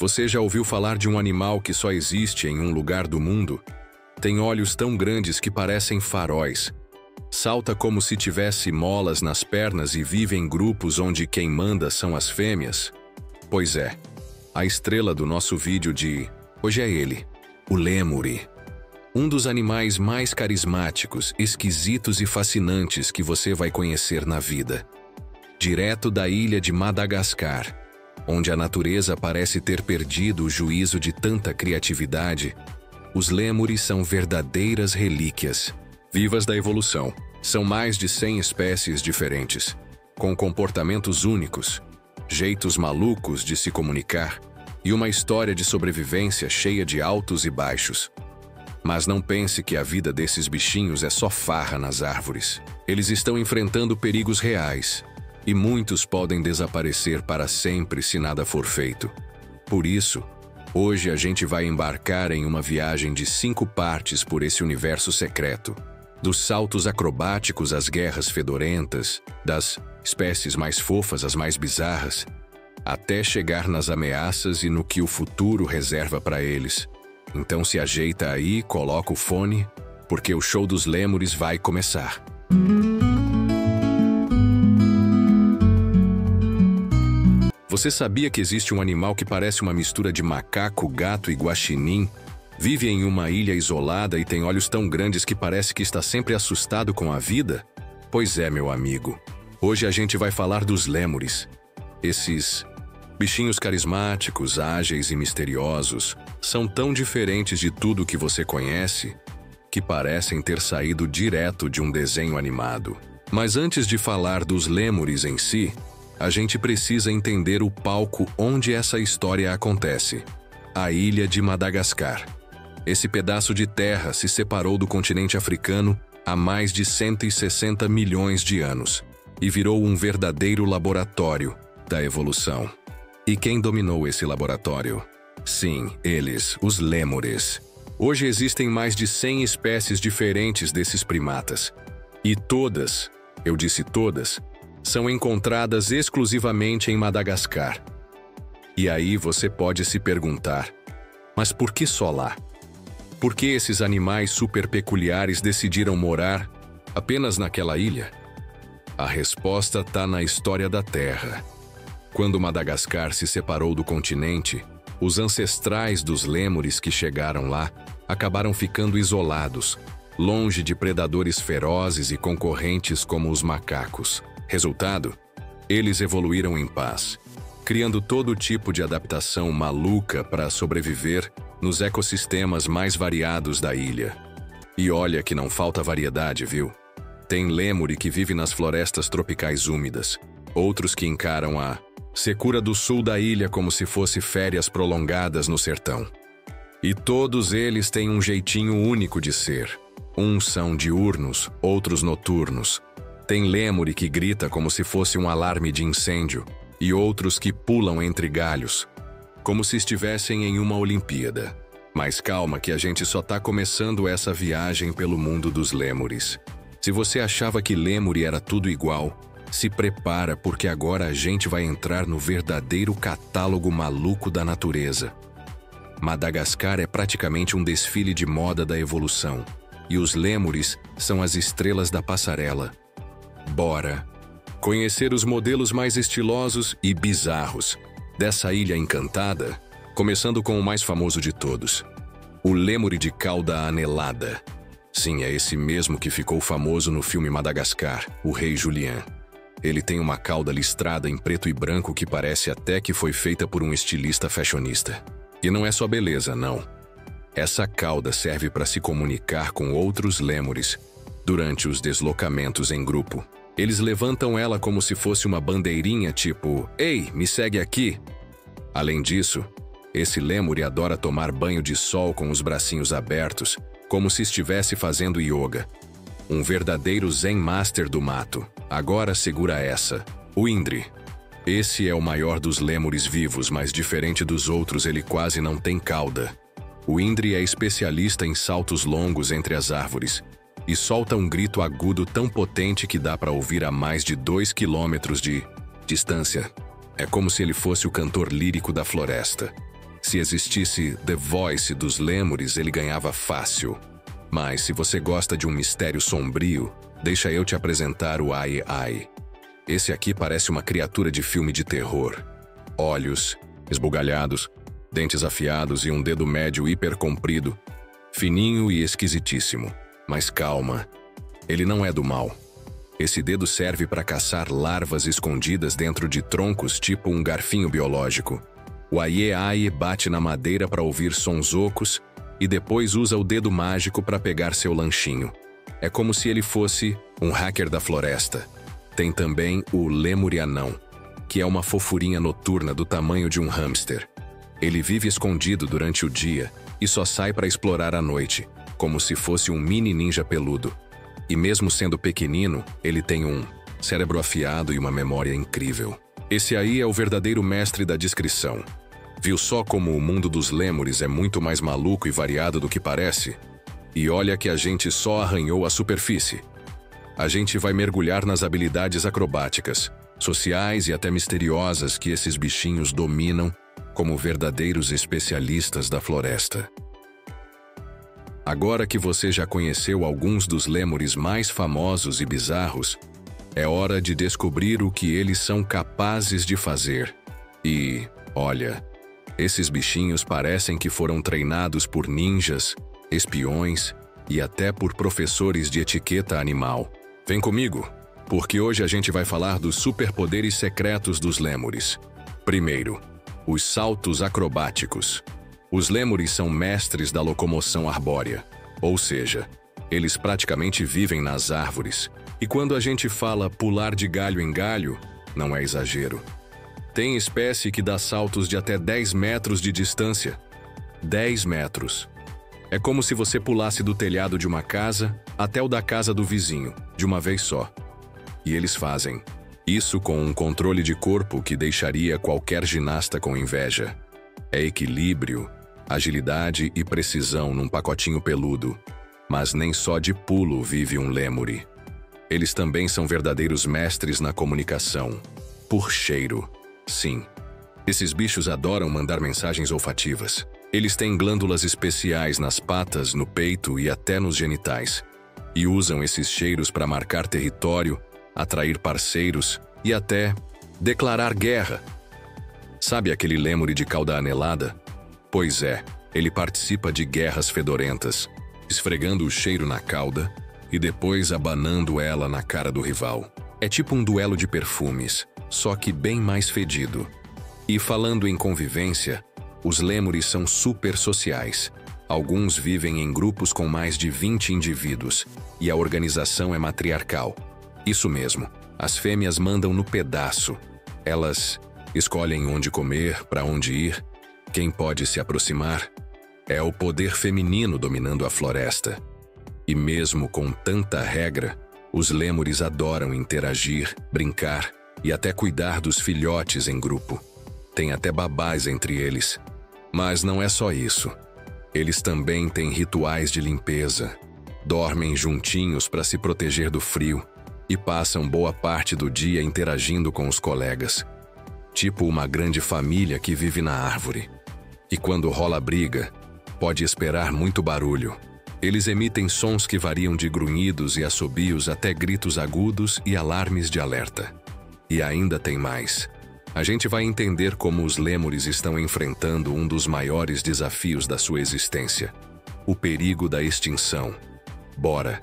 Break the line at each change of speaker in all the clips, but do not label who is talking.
Você já ouviu falar de um animal que só existe em um lugar do mundo? Tem olhos tão grandes que parecem faróis. Salta como se tivesse molas nas pernas e vive em grupos onde quem manda são as fêmeas? Pois é, a estrela do nosso vídeo de hoje é ele, o lêmure. Um dos animais mais carismáticos, esquisitos e fascinantes que você vai conhecer na vida. Direto da ilha de Madagascar, onde a natureza parece ter perdido o juízo de tanta criatividade, os lêmures são verdadeiras relíquias, vivas da evolução. São mais de 100 espécies diferentes, com comportamentos únicos, jeitos malucos de se comunicar e uma história de sobrevivência cheia de altos e baixos. Mas não pense que a vida desses bichinhos é só farra nas árvores. Eles estão enfrentando perigos reais, e muitos podem desaparecer para sempre se nada for feito. Por isso, hoje a gente vai embarcar em uma viagem de 5 partes por esse universo secreto. Dos saltos acrobáticos às guerras fedorentas, das espécies mais fofas às mais bizarras, até chegar nas ameaças e no que o futuro reserva para eles. Então se ajeita aí, coloca o fone, porque o show dos lêmures vai começar. Você sabia que existe um animal que parece uma mistura de macaco, gato e guaxinim? Vive em uma ilha isolada e tem olhos tão grandes que parece que está sempre assustado com a vida? Pois é, meu amigo. Hoje a gente vai falar dos lêmures. Esses bichinhos carismáticos, ágeis e misteriosos são tão diferentes de tudo que você conhece que parecem ter saído direto de um desenho animado. Mas antes de falar dos lêmures em si, a gente precisa entender o palco onde essa história acontece. A ilha de Madagascar. Esse pedaço de terra se separou do continente africano há mais de 160 milhões de anos e virou um verdadeiro laboratório da evolução. E quem dominou esse laboratório? Sim, eles, os lêmures. Hoje existem mais de 100 espécies diferentes desses primatas. E todas, eu disse todas, são encontradas exclusivamente em Madagascar. E aí você pode se perguntar, mas por que só lá? Por que esses animais super peculiares decidiram morar apenas naquela ilha? A resposta está na história da Terra. Quando Madagascar se separou do continente, os ancestrais dos lêmures que chegaram lá acabaram ficando isolados, longe de predadores ferozes e concorrentes como os macacos. Resultado? Eles evoluíram em paz, criando todo tipo de adaptação maluca para sobreviver nos ecossistemas mais variados da ilha. E olha que não falta variedade, viu? Tem lêmure que vive nas florestas tropicais úmidas, outros que encaram a secura do sul da ilha como se fosse férias prolongadas no sertão. E todos eles têm um jeitinho único de ser. Uns são diurnos, outros noturnos. Tem lêmure que grita como se fosse um alarme de incêndio, e outros que pulam entre galhos, como se estivessem em uma Olimpíada. Mas calma que a gente só tá começando essa viagem pelo mundo dos lêmures. Se você achava que lêmure era tudo igual, se prepara porque agora a gente vai entrar no verdadeiro catálogo maluco da natureza. Madagascar é praticamente um desfile de moda da evolução, e os lêmures são as estrelas da passarela. Bora conhecer os modelos mais estilosos e bizarros dessa ilha encantada, começando com o mais famoso de todos, o lêmure de cauda anelada. Sim, é esse mesmo que ficou famoso no filme Madagascar, O Rei Julian. Ele tem uma cauda listrada em preto e branco que parece até que foi feita por um estilista fashionista. E não é só beleza, não. Essa cauda serve para se comunicar com outros lêmures durante os deslocamentos em grupo. Eles levantam ela como se fosse uma bandeirinha tipo, "Ei, me segue aqui!" Além disso, esse lêmure adora tomar banho de sol com os bracinhos abertos, como se estivesse fazendo yoga. Um verdadeiro Zen Master do mato. Agora segura essa. O Indri. Esse é o maior dos lêmures vivos, mas diferente dos outros, ele quase não tem cauda. O Indri é especialista em saltos longos entre as árvores e solta um grito agudo tão potente que dá para ouvir a mais de 2 quilômetros de distância. É como se ele fosse o cantor lírico da floresta. Se existisse The Voice dos lêmures, ele ganhava fácil. Mas se você gosta de um mistério sombrio, deixa eu te apresentar o Ai Ai. Esse aqui parece uma criatura de filme de terror. Olhos esbugalhados, dentes afiados e um dedo médio hiper comprido, fininho e esquisitíssimo. Mas calma, ele não é do mal. Esse dedo serve para caçar larvas escondidas dentro de troncos, tipo um garfinho biológico. O Ai Ai bate na madeira para ouvir sons ocos e depois usa o dedo mágico para pegar seu lanchinho. É como se ele fosse um hacker da floresta. Tem também o lemurianão, que é uma fofurinha noturna do tamanho de um hamster. Ele vive escondido durante o dia e só sai para explorar à noite, como se fosse um mini ninja peludo. E mesmo sendo pequenino, ele tem um cérebro afiado e uma memória incrível. Esse aí é o verdadeiro mestre da descrição. Viu só como o mundo dos lêmures é muito mais maluco e variado do que parece? E olha que a gente só arranhou a superfície. A gente vai mergulhar nas habilidades acrobáticas, sociais e até misteriosas que esses bichinhos dominam como verdadeiros especialistas da floresta. Agora que você já conheceu alguns dos lêmures mais famosos e bizarros, é hora de descobrir o que eles são capazes de fazer. E, olha, esses bichinhos parecem que foram treinados por ninjas, espiões e até por professores de etiqueta animal. Vem comigo, porque hoje a gente vai falar dos superpoderes secretos dos lêmures. Primeiro, os saltos acrobáticos. Os lêmures são mestres da locomoção arbórea, ou seja, eles praticamente vivem nas árvores. E quando a gente fala pular de galho em galho, não é exagero. Tem espécie que dá saltos de até 10 metros de distância. 10 metros. É como se você pulasse do telhado de uma casa até o da casa do vizinho, de uma vez só. E eles fazem isso com um controle de corpo que deixaria qualquer ginasta com inveja. É equilíbrio, agilidade e precisão num pacotinho peludo. Mas nem só de pulo vive um lêmure. Eles também são verdadeiros mestres na comunicação. Por cheiro. Sim. Esses bichos adoram mandar mensagens olfativas. Eles têm glândulas especiais nas patas, no peito e até nos genitais. E usam esses cheiros para marcar território, atrair parceiros e até declarar guerra. Sabe aquele lêmure de cauda anelada? Pois é, ele participa de guerras fedorentas, esfregando o cheiro na cauda e depois abanando ela na cara do rival. É tipo um duelo de perfumes, só que bem mais fedido. E falando em convivência, os lêmures são super sociais. Alguns vivem em grupos com mais de 20 indivíduos, e a organização é matriarcal. Isso mesmo, as fêmeas mandam no pedaço. Elas escolhem onde comer, para onde ir, quem pode se aproximar. É o poder feminino dominando a floresta. E mesmo com tanta regra, os lêmures adoram interagir, brincar e até cuidar dos filhotes em grupo. Tem até babás entre eles. Mas não é só isso. Eles também têm rituais de limpeza, dormem juntinhos para se proteger do frio e passam boa parte do dia interagindo com os colegas. Tipo uma grande família que vive na árvore. E quando rola briga, pode esperar muito barulho. Eles emitem sons que variam de grunhidos e assobios até gritos agudos e alarmes de alerta. E ainda tem mais. A gente vai entender como os lêmures estão enfrentando um dos maiores desafios da sua existência: o perigo da extinção. Bora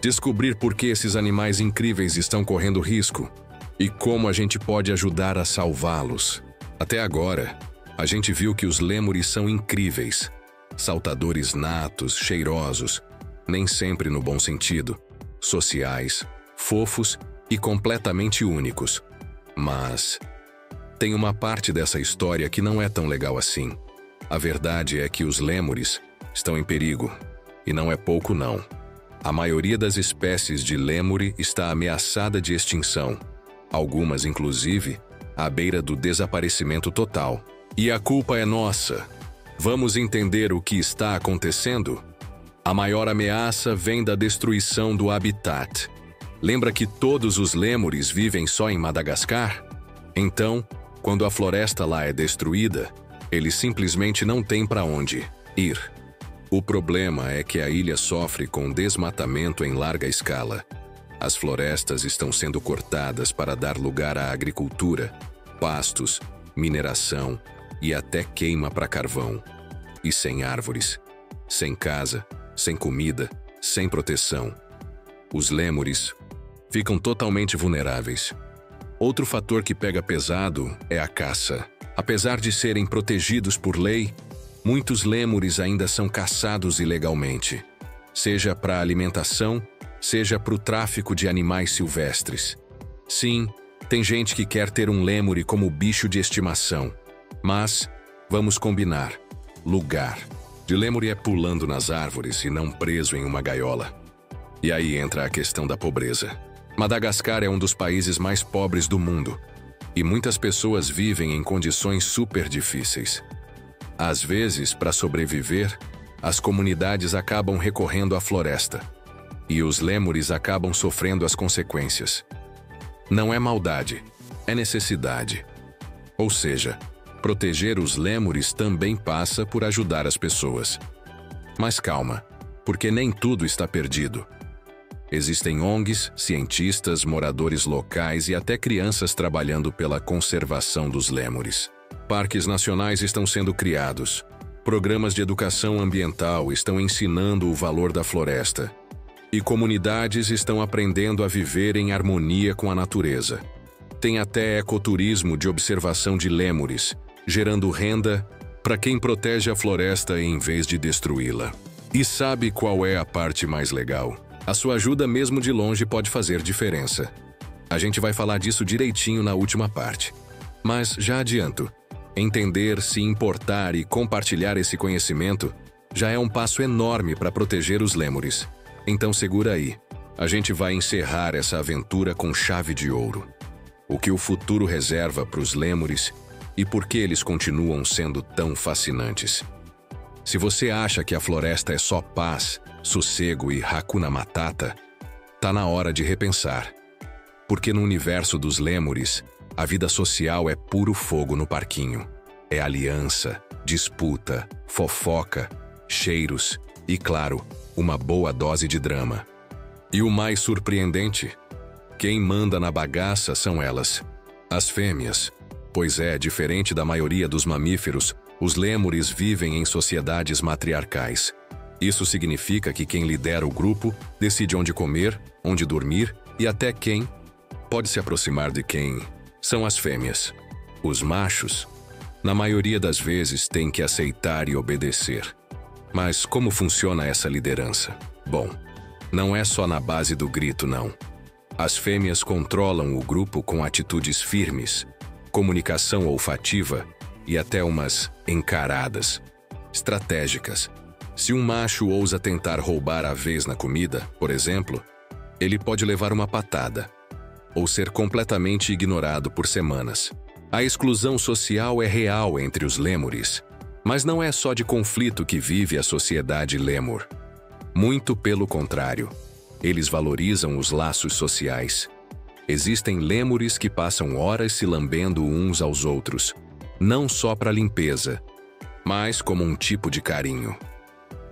descobrir por que esses animais incríveis estão correndo risco e como a gente pode ajudar a salvá-los. Até agora, a gente viu que os lêmures são incríveis, saltadores natos, cheirosos, nem sempre no bom sentido, sociais, fofos e completamente únicos. Mas tem uma parte dessa história que não é tão legal assim. A verdade é que os lêmures estão em perigo, e não é pouco não. A maioria das espécies de lêmure está ameaçada de extinção, algumas inclusive à beira do desaparecimento total. E a culpa é nossa. Vamos entender o que está acontecendo? A maior ameaça vem da destruição do habitat. Lembra que todos os lêmures vivem só em Madagascar? Então, quando a floresta lá é destruída, Eles simplesmente não têm para onde ir. O problema é que a ilha sofre com desmatamento em larga escala. As florestas estão sendo cortadas para dar lugar à agricultura, pastos, mineração e até queima para carvão. E sem árvores, sem casa, sem comida, sem proteção. Os lêmures ficam totalmente vulneráveis. Outro fator que pega pesado é a caça. Apesar de serem protegidos por lei, muitos lêmures ainda são caçados ilegalmente, seja para alimentação, seja para o tráfico de animais silvestres. Sim, tem gente que quer ter um lêmure como bicho de estimação, mas, vamos combinar, lugar de lêmure é pulando nas árvores e não preso em uma gaiola. E aí entra a questão da pobreza. Madagascar é um dos países mais pobres do mundo, e muitas pessoas vivem em condições super difíceis. Às vezes, para sobreviver, as comunidades acabam recorrendo à floresta, e os lêmures acabam sofrendo as consequências. Não é maldade, é necessidade. Ou seja, proteger os lêmures também passa por ajudar as pessoas. Mas calma, porque nem tudo está perdido. Existem ONGs, cientistas, moradores locais e até crianças trabalhando pela conservação dos lêmures. Parques nacionais estão sendo criados. Programas de educação ambiental estão ensinando o valor da floresta. E comunidades estão aprendendo a viver em harmonia com a natureza. Tem até ecoturismo de observação de lêmures, gerando renda para quem protege a floresta em vez de destruí-la. E sabe qual é a parte mais legal? A sua ajuda mesmo de longe pode fazer diferença. A gente vai falar disso direitinho na última parte. Mas já adianto, entender, se importar e compartilhar esse conhecimento já é um passo enorme para proteger os lêmures. Então segura aí, a gente vai encerrar essa aventura com chave de ouro. O que o futuro reserva para os lêmures e por que eles continuam sendo tão fascinantes. Se você acha que a floresta é só paz, sossego e Hakuna Matata, tá na hora de repensar. Porque no universo dos lêmures, a vida social é puro fogo no parquinho. É aliança, disputa, fofoca, cheiros e, claro, uma boa dose de drama. E o mais surpreendente? Quem manda na bagaça são elas, as fêmeas. Pois é, diferente da maioria dos mamíferos, os lêmures vivem em sociedades matriarcais. Isso significa que quem lidera o grupo decide onde comer, onde dormir e até quem pode se aproximar de quem são as fêmeas. Os machos, na maioria das vezes, têm que aceitar e obedecer. Mas como funciona essa liderança? Bom, não é só na base do grito, não. As fêmeas controlam o grupo com atitudes firmes, comunicação olfativa e até umas encaradas estratégicas. Se um macho ousa tentar roubar a vez na comida, por exemplo, ele pode levar uma patada ou ser completamente ignorado por semanas. A exclusão social é real entre os lêmures, mas não é só de conflito que vive a sociedade lêmur. Muito pelo contrário, eles valorizam os laços sociais. Existem lêmures que passam horas se lambendo uns aos outros, não só para limpeza, mas como um tipo de carinho.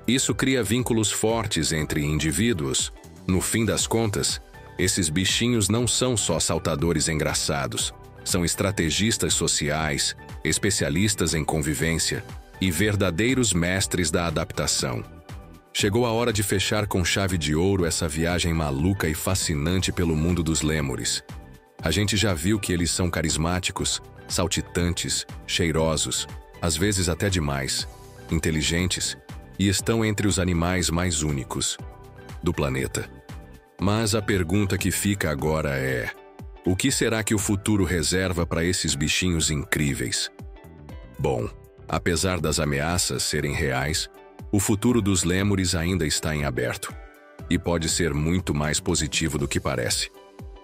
Isso cria vínculos fortes entre indivíduos. No fim das contas, esses bichinhos não são só saltadores engraçados, são estrategistas sociais, especialistas em convivência e verdadeiros mestres da adaptação. Chegou a hora de fechar com chave de ouro essa viagem maluca e fascinante pelo mundo dos lêmures. A gente já viu que eles são carismáticos, saltitantes, cheirosos, às vezes até demais, inteligentes e estão entre os animais mais únicos do planeta. Mas a pergunta que fica agora é: o que será que o futuro reserva para esses bichinhos incríveis? Bom, apesar das ameaças serem reais, o futuro dos lêmures ainda está em aberto e pode ser muito mais positivo do que parece.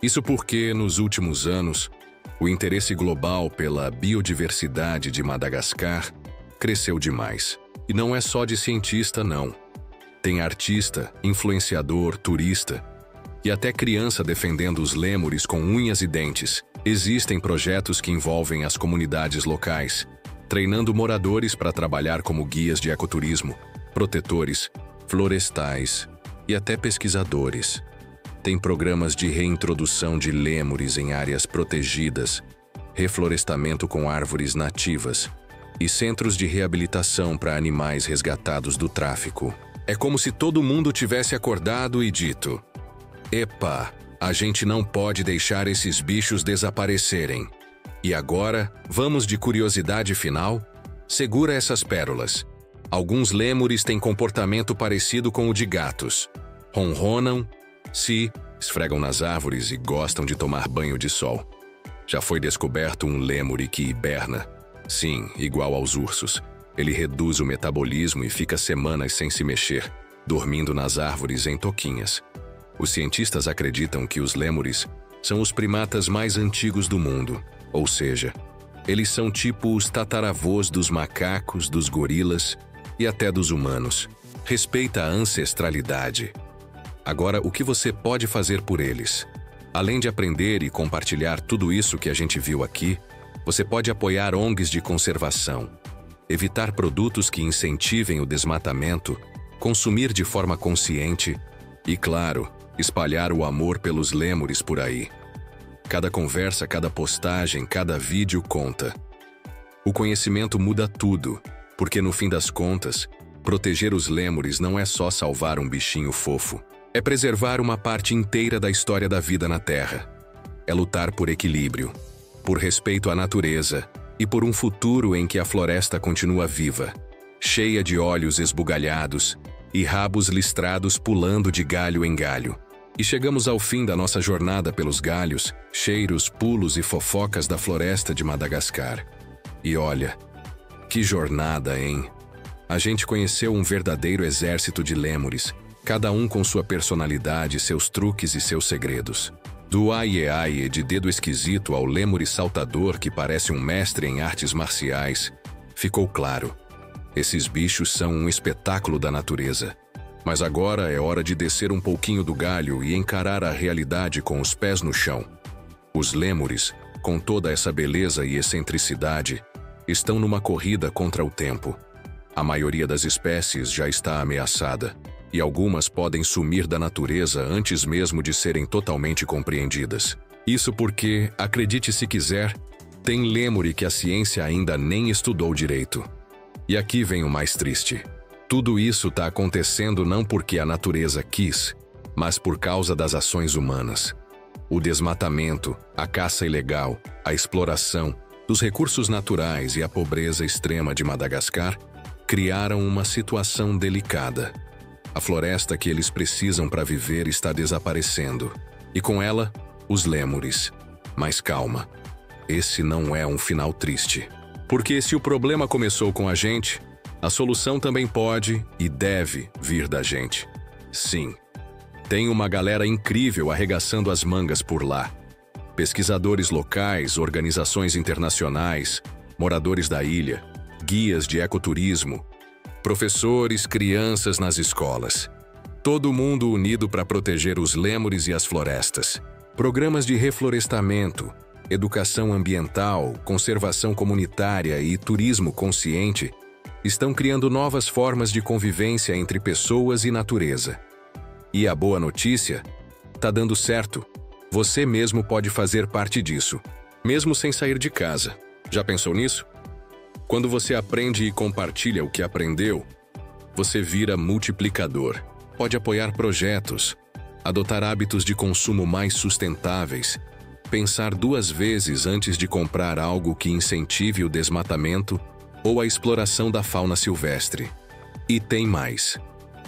Isso porque, nos últimos anos, o interesse global pela biodiversidade de Madagascar cresceu demais. E não é só de cientista, não. Tem artista, influenciador, turista e até criança defendendo os lêmures com unhas e dentes. Existem projetos que envolvem as comunidades locais, treinando moradores para trabalhar como guias de ecoturismo, protetores, florestais e até pesquisadores. Tem programas de reintrodução de lêmures em áreas protegidas, reflorestamento com árvores nativas e centros de reabilitação para animais resgatados do tráfico. É como se todo mundo tivesse acordado e dito: "Epa, a gente não pode deixar esses bichos desaparecerem. E agora, vamos de curiosidade final? Segura essas pérolas. Alguns lêmures têm comportamento parecido com o de gatos. Ronronam, se esfregam nas árvores e gostam de tomar banho de sol. Já foi descoberto um lêmure que hiberna. Sim, igual aos ursos. Ele reduz o metabolismo e fica semanas sem se mexer, dormindo nas árvores em toquinhas. Os cientistas acreditam que os lêmures são os primatas mais antigos do mundo, ou seja, eles são tipo os tataravôs dos macacos, dos gorilas e até dos humanos. Respeita a ancestralidade. Agora, o que você pode fazer por eles? Além de aprender e compartilhar tudo isso que a gente viu aqui, você pode apoiar ONGs de conservação, evitar produtos que incentivem o desmatamento, consumir de forma consciente e, claro, espalhar o amor pelos lêmures por aí. Cada conversa, cada postagem, cada vídeo conta. O conhecimento muda tudo, porque no fim das contas, proteger os lêmures não é só salvar um bichinho fofo. É preservar uma parte inteira da história da vida na Terra. É lutar por equilíbrio, por respeito à natureza e por um futuro em que a floresta continua viva, cheia de olhos esbugalhados e rabos listrados pulando de galho em galho. E chegamos ao fim da nossa jornada pelos galhos, cheiros, pulos e fofocas da floresta de Madagascar. E olha, que jornada, hein? A gente conheceu um verdadeiro exército de lêmures, cada um com sua personalidade, seus truques e seus segredos. Do aie-aie de dedo esquisito ao lêmure saltador que parece um mestre em artes marciais, ficou claro. Esses bichos são um espetáculo da natureza. Mas agora é hora de descer um pouquinho do galho e encarar a realidade com os pés no chão. Os lêmures, com toda essa beleza e excentricidade, estão numa corrida contra o tempo. A maioria das espécies já está ameaçada, e algumas podem sumir da natureza antes mesmo de serem totalmente compreendidas. Isso porque, acredite se quiser, tem lêmure que a ciência ainda nem estudou direito. E aqui vem o mais triste. Tudo isso está acontecendo não porque a natureza quis, mas por causa das ações humanas. O desmatamento, a caça ilegal, a exploração dos recursos naturais e a pobreza extrema de Madagascar criaram uma situação delicada. A floresta que eles precisam para viver está desaparecendo. E com ela, os lêmures. Mas calma, esse não é um final triste. Porque se o problema começou com a gente, a solução também pode e deve vir da gente. Sim, tem uma galera incrível arregaçando as mangas por lá. Pesquisadores locais, organizações internacionais, moradores da ilha, guias de ecoturismo, professores, crianças nas escolas. Todo mundo unido para proteger os lêmures e as florestas. Programas de reflorestamento, educação ambiental, conservação comunitária e turismo consciente estão criando novas formas de convivência entre pessoas e natureza. E a boa notícia? Tá dando certo. Você mesmo pode fazer parte disso, mesmo sem sair de casa. Já pensou nisso? Quando você aprende e compartilha o que aprendeu, você vira multiplicador. Pode apoiar projetos, adotar hábitos de consumo mais sustentáveis, pensar 2 vezes antes de comprar algo que incentive o desmatamento ou a exploração da fauna silvestre. E tem mais.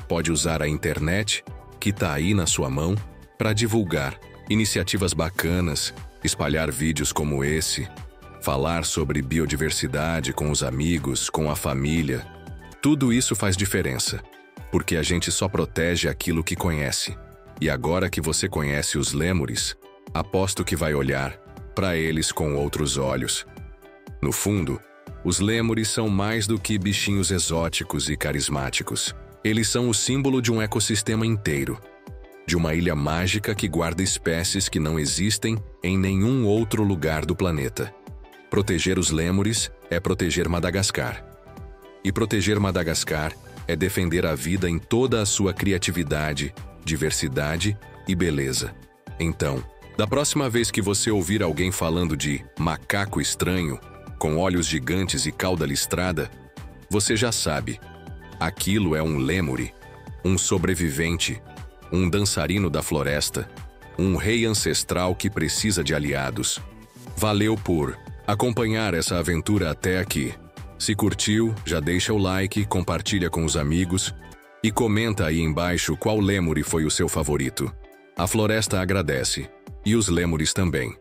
Pode usar a internet, que está aí na sua mão, para divulgar iniciativas bacanas, espalhar vídeos como esse, falar sobre biodiversidade com os amigos, com a família. Tudo isso faz diferença, porque a gente só protege aquilo que conhece. E agora que você conhece os lêmures, aposto que vai olhar para eles com outros olhos. No fundo, os lêmures são mais do que bichinhos exóticos e carismáticos. Eles são o símbolo de um ecossistema inteiro, de uma ilha mágica que guarda espécies que não existem em nenhum outro lugar do planeta. Proteger os lêmures é proteger Madagascar. E proteger Madagascar é defender a vida em toda a sua criatividade, diversidade e beleza. Então, da próxima vez que você ouvir alguém falando de macaco estranho, com olhos gigantes e cauda listrada, você já sabe. Aquilo é um lêmure, um sobrevivente, um dançarino da floresta, um rei ancestral que precisa de aliados. Valeu por acompanhar essa aventura até aqui. Se curtiu, já deixa o like, compartilha com os amigos e comenta aí embaixo qual lêmure foi o seu favorito. A floresta agradece, e os lêmures também.